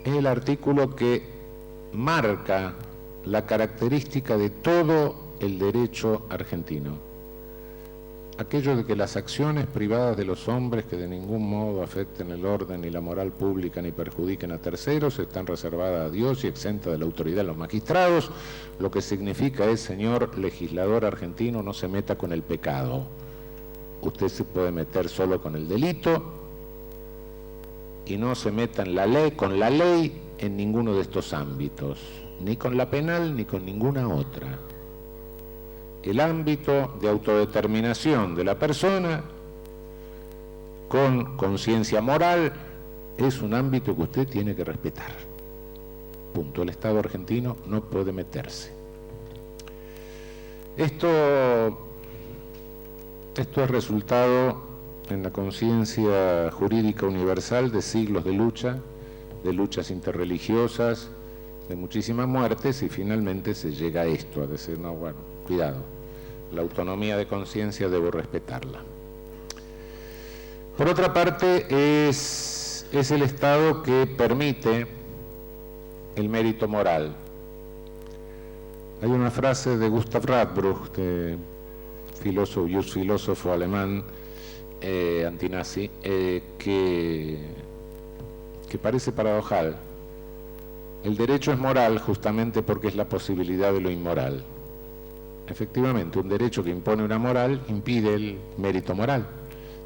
Speaker 3: Es el artículo que marca la característica de todo el derecho argentino. Aquello de que las acciones privadas de los hombres que de ningún modo afecten el orden ni la moral pública ni perjudiquen a terceros están reservadas a Dios y exentas de la autoridad de los magistrados, lo que significa es, señor legislador argentino, no se meta con el pecado. Usted se puede meter solo con el delito y no se meta en la ley, con la ley en ninguno de estos ámbitos, ni con la penal ni con ninguna otra. El ámbito de autodeterminación de la persona con conciencia moral es un ámbito que usted tiene que respetar. Punto. El Estado argentino no puede meterse. Esto es resultado en la conciencia jurídica universal de siglos de lucha, de luchas interreligiosas, de muchísimas muertes, y finalmente se llega a esto, a decir, no, bueno, cuidado, la autonomía de conciencia debo respetarla. Por otra parte, es el Estado que permite el mérito moral. Hay una frase de Gustav Radbruch, filósofo alemán, antinazi, que parece paradojal. El derecho es moral justamente porque es la posibilidad de lo inmoral. Efectivamente, un derecho que impone una moral impide el mérito moral.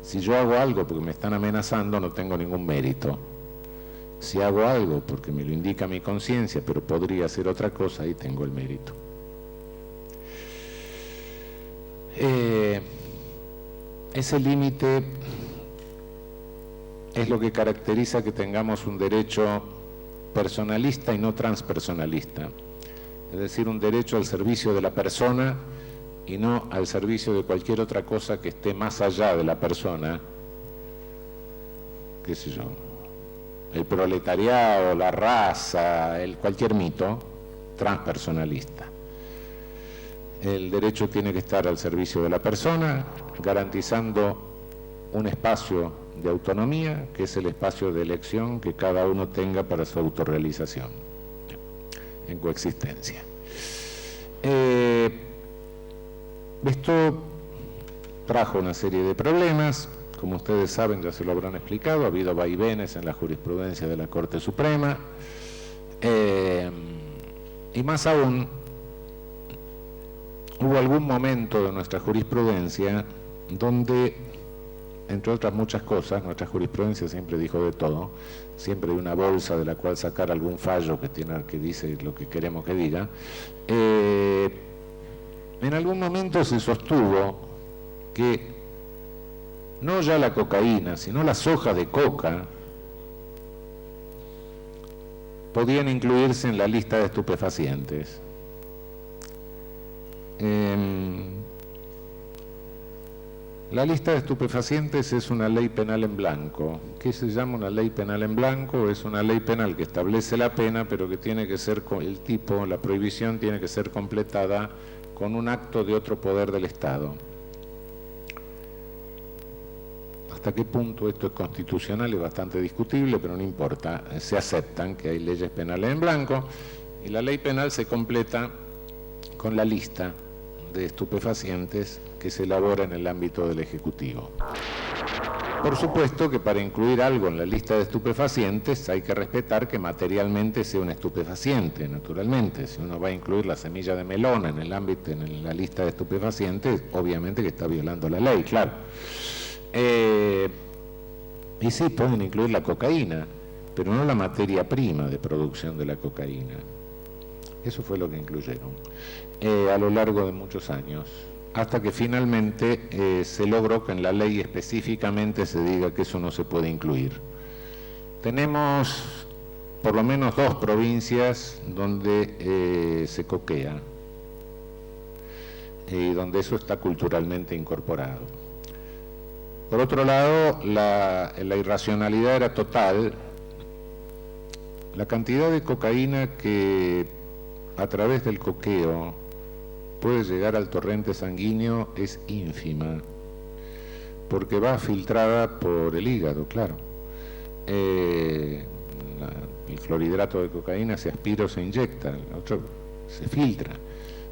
Speaker 3: Si yo hago algo porque me están amenazando, no tengo ningún mérito. Si hago algo porque me lo indica mi conciencia, pero podría hacer otra cosa, ahí tengo el mérito. Ese límite es lo que caracteriza que tengamos un derecho personalista y no transpersonalista, es decir, un derecho al servicio de la persona y no al servicio de cualquier otra cosa que esté más allá de la persona, qué sé yo, el proletariado, la raza, cualquier mito transpersonalista. El derecho tiene que estar al servicio de la persona, garantizando un espacio de autonomía, que es el espacio de elección que cada uno tenga para su autorrealización en coexistencia. Esto trajo una serie de problemas, como ustedes saben, ya se lo habrán explicado, ha habido vaivenes en la jurisprudencia de la Corte Suprema, y más aún, hubo algún momento de nuestra jurisprudencia donde, entre otras muchas cosas, nuestra jurisprudencia siempre dijo de todo, siempre de una bolsa de la cual sacar algún fallo que dice lo que queremos que diga. En algún momento se sostuvo que no ya la cocaína, sino las hojas de coca podían incluirse en la lista de estupefacientes. La lista de estupefacientes es una ley penal en blanco. ¿Qué se llama una ley penal en blanco? Es una ley penal que establece la pena, pero que tiene que ser, la prohibición tiene que ser completada con un acto de otro poder del Estado. Hasta qué punto esto es constitucional es bastante discutible, pero no importa. Se aceptan que hay leyes penales en blanco y la ley penal se completa con la lista de estupefacientes que se elabora en el ámbito del Ejecutivo. Por supuesto que para incluir algo en la lista de estupefacientes hay que respetar que materialmente sea un estupefaciente, naturalmente. Si uno va a incluir la semilla de melón en el ámbito, en la lista de estupefacientes, obviamente que está violando la ley, claro. Y sí, pueden incluir la cocaína, pero no la materia prima de producción de la cocaína. Eso fue lo que incluyeron a lo largo de muchos años, hasta que finalmente se logró que en la ley específicamente se diga que eso no se puede incluir. Tenemos por lo menos 2 provincias donde se coquea y donde eso está culturalmente incorporado. Por otro lado, la irracionalidad era total. La cantidad de cocaína que a través del coqueo puede llegar al torrente sanguíneo es ínfima, porque va filtrada por el hígado, claro. El clorhidrato de cocaína se aspira o se inyecta, el otro se filtra.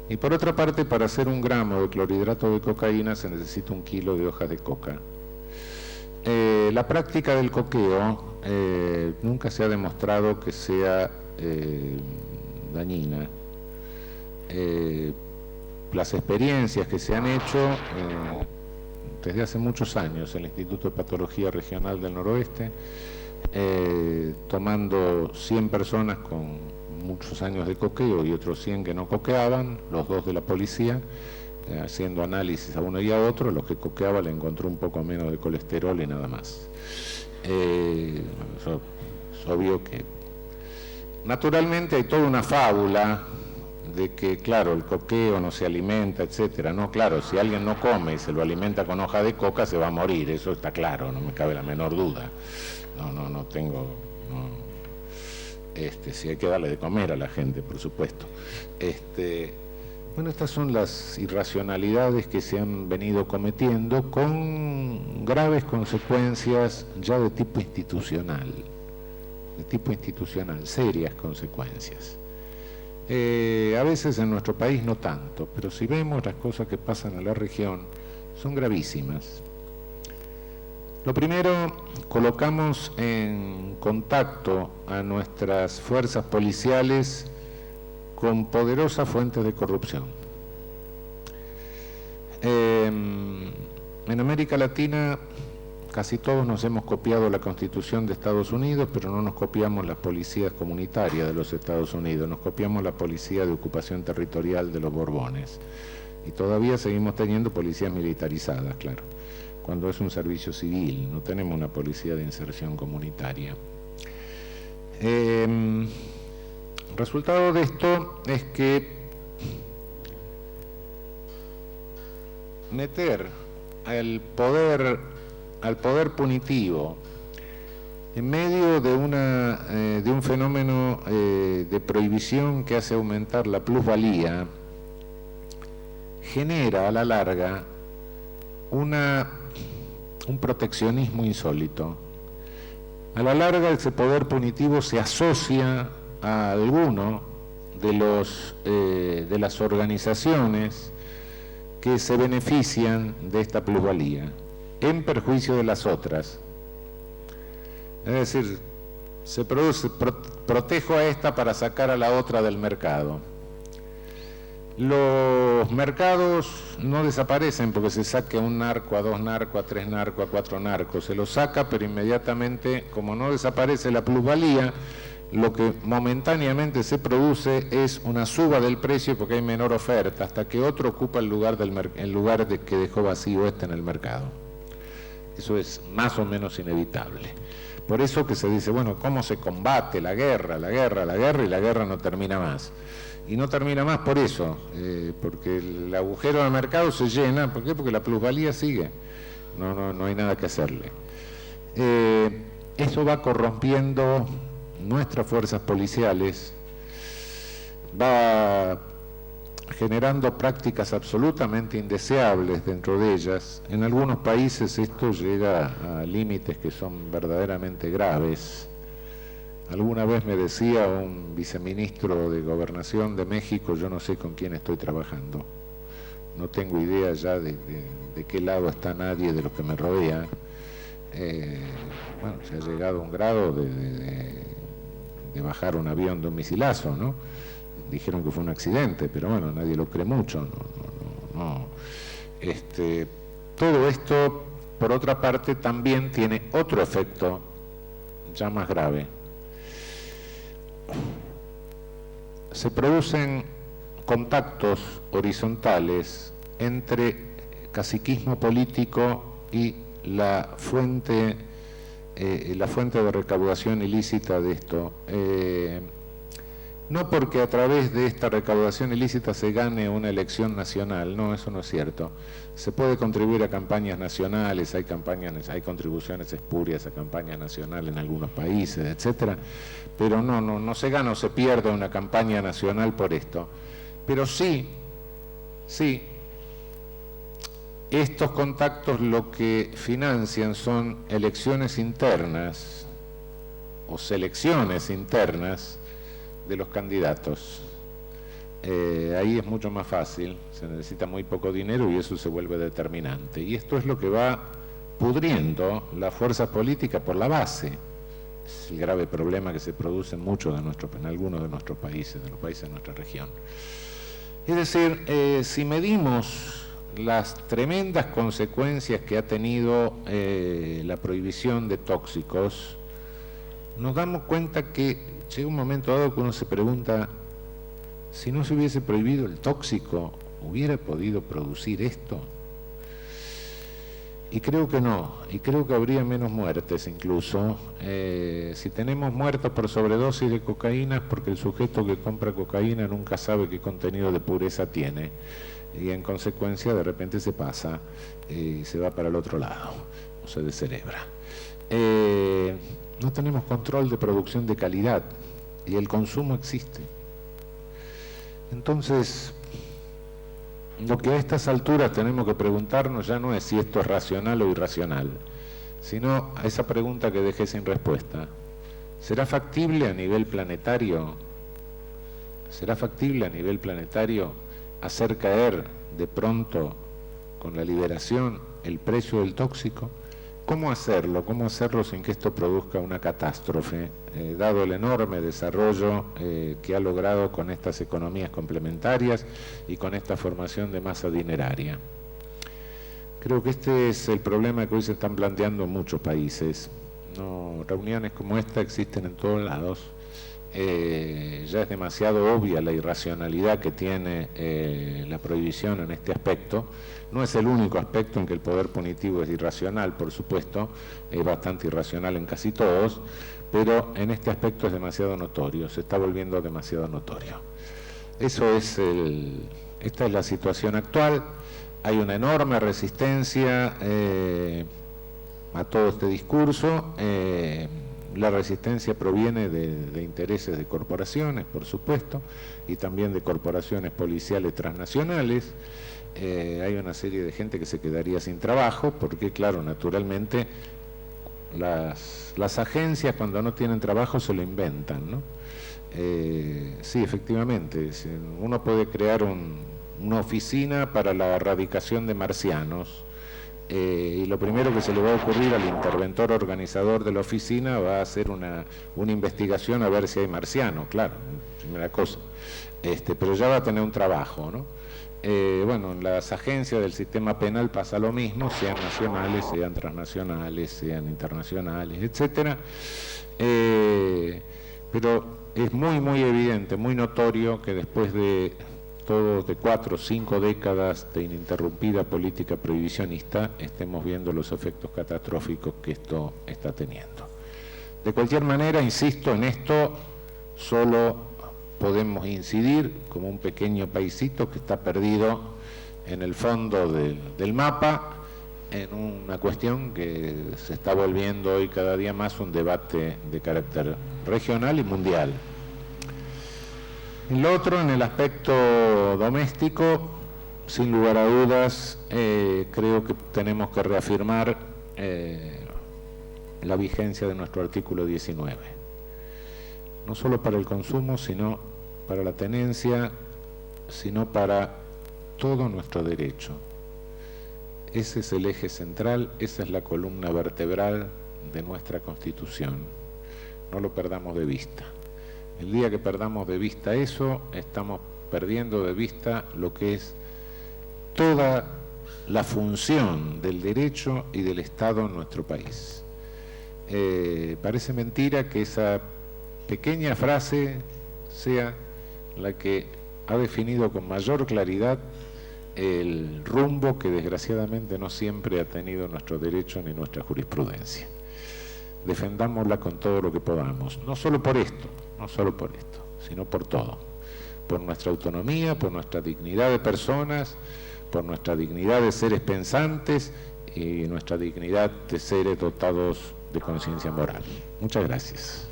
Speaker 3: Y por otra parte, para hacer 1 gramo de clorhidrato de cocaína se necesita 1 kilo de hojas de coca. La práctica del coqueo nunca se ha demostrado que sea dañina. Las experiencias que se han hecho desde hace muchos años en el Instituto de Patología Regional del Noroeste tomando 100 personas con muchos años de coqueo y otros 100 que no coqueaban, los dos de la policía, haciendo análisis a uno y a otro. Los que coqueaban le encontró un poco menos de colesterol y nada más. Es obvio que naturalmente hay toda una fábula de que, claro, el coqueo no se alimenta, etcétera. No, claro, si alguien no come y se lo alimenta con hoja de coca, se va a morir, eso está claro, no me cabe la menor duda. No tengo... si hay que darle de comer a la gente, por supuesto. Bueno, estas son las irracionalidades que se han venido cometiendo con graves consecuencias ya de tipo institucional, serias consecuencias. A veces en nuestro país no tanto, pero si vemos las cosas que pasan en la región, son gravísimas. Lo primero, colocamos en contacto a nuestras fuerzas policiales con poderosas fuentes de corrupción. En América Latina casi todos nos hemos copiado la Constitución de Estados Unidos, pero no nos copiamos las policías comunitarias de los Estados Unidos, nos copiamos la policía de ocupación territorial de los Borbones. Y todavía seguimos teniendo policías militarizadas, claro, cuando es un servicio civil, no tenemos una policía de inserción comunitaria. Resultado de esto es que meter al poder punitivo en medio de un fenómeno de prohibición que hace aumentar la plusvalía, genera a la larga un proteccionismo insólito. A la larga ese poder punitivo se asocia a alguno de las organizaciones que se benefician de esta plusvalía, en perjuicio de las otras. Es decir, protejo a esta para sacar a la otra del mercado. Los mercados no desaparecen porque se saque a un narco, a 2 narcos, a 3 narcos, a 4 narcos. Se los saca, pero inmediatamente, como no desaparece la plusvalía, lo que momentáneamente se produce es una suba del precio porque hay menor oferta, hasta que otro ocupa el lugar de que dejó vacío este en el mercado. Eso es más o menos inevitable. Por eso que se dice, bueno, ¿cómo se combate la guerra? Y la guerra no termina más. Y no termina más por eso, porque el agujero del mercado se llena. ¿Por qué? Porque la plusvalía sigue. No hay nada que hacerle. Eso va corrompiendo nuestras fuerzas policiales, va generando prácticas absolutamente indeseables dentro de ellas. En algunos países esto llega a límites que son verdaderamente graves. Alguna vez me decía un viceministro de Gobernación de México, yo no sé con quién estoy trabajando, no tengo idea ya de qué lado está nadie de los que me rodea. Bueno, se ha llegado a un grado de bajar un avión de un misilazo, ¿no? Dijeron que fue un accidente, pero bueno, nadie lo cree mucho. Todo esto, por otra parte, también tiene otro efecto ya más grave. Se producen contactos horizontales entre caciquismo político y la fuente de recaudación ilícita de esto. No porque a través de esta recaudación ilícita se gane una elección nacional, no, eso no es cierto. Se puede contribuir a campañas nacionales, hay contribuciones espurias a campañas nacionales en algunos países, etcétera, pero no se gana o se pierde una campaña nacional por esto. Pero sí, estos contactos lo que financian son elecciones internas o selecciones internas de los candidatos. Ahí es mucho más fácil, se necesita muy poco dinero y eso se vuelve determinante. Y esto es lo que va pudriendo la fuerza política por la base. Es el grave problema que se produce en algunos de nuestros países, de los países de nuestra región. Es decir, si medimos las tremendas consecuencias que ha tenido la prohibición de tóxicos, nos damos cuenta que llega un momento dado que uno se pregunta, si no se hubiese prohibido el tóxico, ¿hubiera podido producir esto? Y creo que no, y creo que habría menos muertes incluso. Si tenemos muertos por sobredosis de cocaína es porque el sujeto que compra cocaína nunca sabe qué contenido de pureza tiene, y en consecuencia de repente se pasa y se va para el otro lado, o se descerebra. No tenemos control de producción de calidad, y el consumo existe. Entonces, lo que a estas alturas tenemos que preguntarnos ya no es si esto es racional o irracional, sino a esa pregunta que dejé sin respuesta. ¿Será factible a nivel planetario? ¿Será factible a nivel planetario hacer caer de pronto, con la liberación, el precio del tóxico? ¿Cómo hacerlo? ¿Cómo hacerlo sin que esto produzca una catástrofe, dado el enorme desarrollo que ha logrado con estas economías complementarias y con esta formación de masa dineraria? Creo que este es el problema que hoy se están planteando en muchos países. No, reuniones como esta existen en todos lados. Ya es demasiado obvia la irracionalidad que tiene la prohibición en este aspecto. No es el único aspecto en que el poder punitivo es irracional, por supuesto, es bastante irracional en casi todos, pero en este aspecto es demasiado notorio, se está volviendo demasiado notorio. Esta es la situación actual. Hay una enorme resistencia a todo este discurso. La resistencia proviene de intereses de corporaciones, por supuesto, y también de corporaciones policiales transnacionales. Hay una serie de gente que se quedaría sin trabajo, porque claro, naturalmente las agencias cuando no tienen trabajo se lo inventan, ¿no? Sí, efectivamente, uno puede crear una oficina para la erradicación de marcianos, y lo primero que se le va a ocurrir al interventor organizador de la oficina va a hacer una investigación a ver si hay marcianos, claro, primera cosa, pero ya va a tener un trabajo, ¿no? Bueno, en las agencias del sistema penal pasa lo mismo, sean nacionales, sean transnacionales, sean internacionales, etcétera. Pero es muy evidente, muy notorio que después de 4 o 5 décadas de ininterrumpida política prohibicionista estemos viendo los efectos catastróficos que esto está teniendo. De cualquier manera, insisto en esto, solo podemos incidir como un pequeño paisito que está perdido en el fondo del mapa, en una cuestión que se está volviendo hoy cada día más un debate de carácter regional y mundial. El otro, en el aspecto doméstico, sin lugar a dudas, creo que tenemos que reafirmar la vigencia de nuestro artículo 19. No solo para el consumo, sino para la tenencia, sino para todo nuestro derecho. Ese es el eje central, esa es la columna vertebral de nuestra Constitución. No lo perdamos de vista. El día que perdamos de vista eso, estamos perdiendo de vista lo que es toda la función del derecho y del Estado en nuestro país. Parece mentira que esa pequeña frase sea la que ha definido con mayor claridad el rumbo que desgraciadamente no siempre ha tenido nuestro derecho ni nuestra jurisprudencia. Defendámosla con todo lo que podamos, no solo por esto, sino por todo, por nuestra autonomía, por nuestra dignidad de personas, por nuestra dignidad de seres pensantes y nuestra dignidad de seres dotados de conciencia moral. Muchas gracias.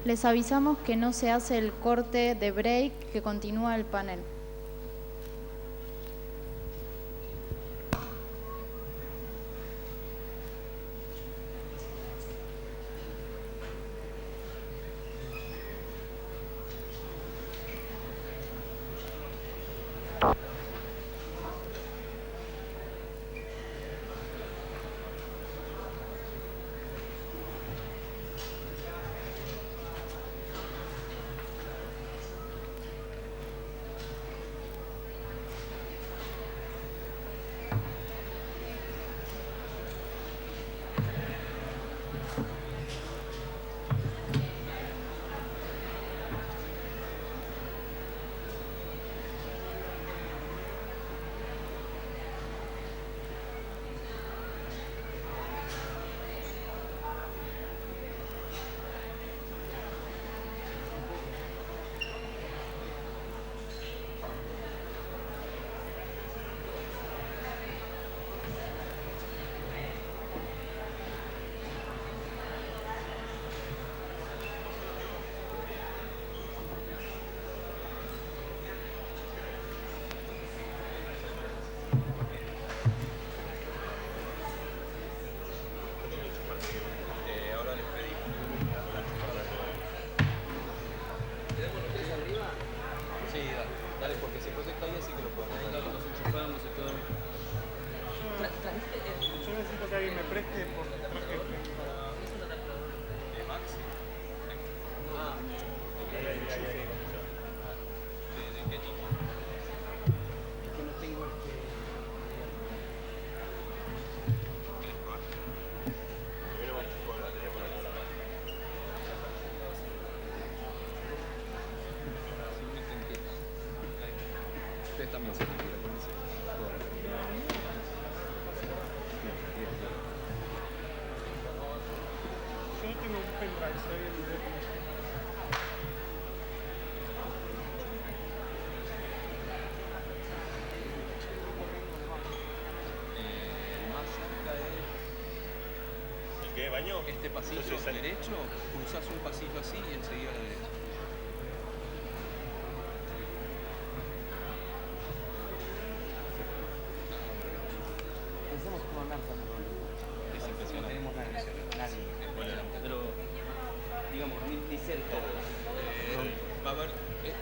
Speaker 4: Les avisamos que no se hace el corte de break, que continúa el panel.
Speaker 5: Este pasillo derecho, cruzás un pasillo así y enseguida a la derecha.